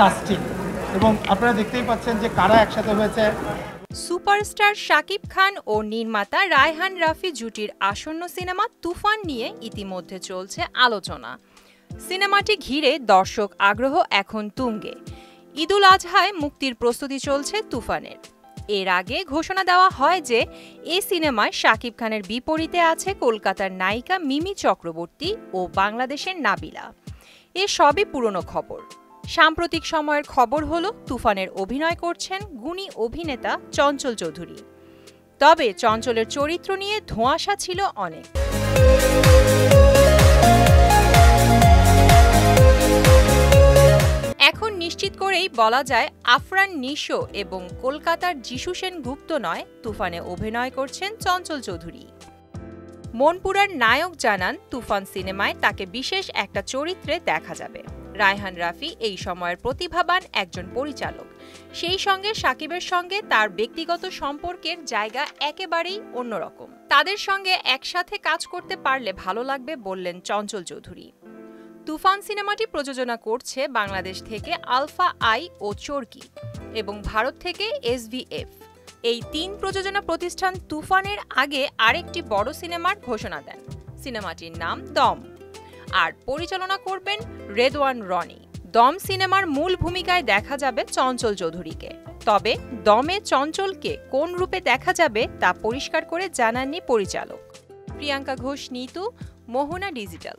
Casting এবং আপনারা দেখতেই পাচ্ছেন যে কারা একসাথে হয়েছে। সুপারস্টার শাকিব খান ও নির্মাতা রায়হান রাফি জুটির আসন্ন সিনেমা তুফান নিয়ে ইতিমধ্যে চলছে আলোচনা। সিনেমাটি ঘিরে দর্শক আগ্রহ এখন তুঙ্গে। ঈদুল আজহায় মুক্তির প্রস্তুতি চলছে তুফানের। এর আগে ঘোষণা দেওয়া হয় যে এই সিনেমায় শাকিব খানের বিপরীতে আছে কলকাতার নায়িকা মিমি চক্রবর্তী ও বাংলাদেশের নাবিলা। এ সবই পুরনো খবর। সাম্প্রতিক সময়ের খবর হলো তুফানের অভিনয় করছেন গুণী অভিনেতা চঞ্চল চৌধুরী। তবে চঞ্চলের চরিত্র নিয়ে ধোঁয়াশা ছিল অনেক। এখন নিশ্চিত করেই বলা যায় আফরান নিশো এবং কলকাতার যিশু সেনগুপ্ত নয়, তুফানে অভিনয় করছেন চঞ্চল চৌধুরী। মনপুরার নায়ক জানান তুফান সিনেমায় তাকে বিশেষ একটা চরিত্রে দেখা যাবে। রায়হান রাফি এই সময়ের প্রতিভাবান একজন পরিচালক। সেই সঙ্গে শাকিবের সঙ্গে তার ব্যক্তিগত সম্পর্কের জায়গা একেবারেই অন্যরকম। তাদের সঙ্গে একসাথে কাজ করতে পারলে ভালো লাগবে বললেন চঞ্চল চৌধুরী। তুফান সিনেমাটি প্রযোজনা করছে বাংলাদেশ থেকে আলফা আই ও চরকি এবং ভারত থেকে SVF। এই 3 প্রযোজনা প্রতিষ্ঠান তুফানের আগে আরেকটি বড় সিনেমার ঘোষণা দেন। সিনেমাটির নাম দম, আর পরিচালনা করবেন রেদওয়ান রনি। দম সিনেমার মূল ভূমিকায় দেখা যাবে চঞ্চল চৌধুরীকে। তবে দমে চঞ্চলকে কোন রূপে দেখা যাবে তা পরিষ্কার করে জানাননি পরিচালক। প্রিয়াঙ্কা ঘোষ, নিতু, মোহনা ডিজিটাল।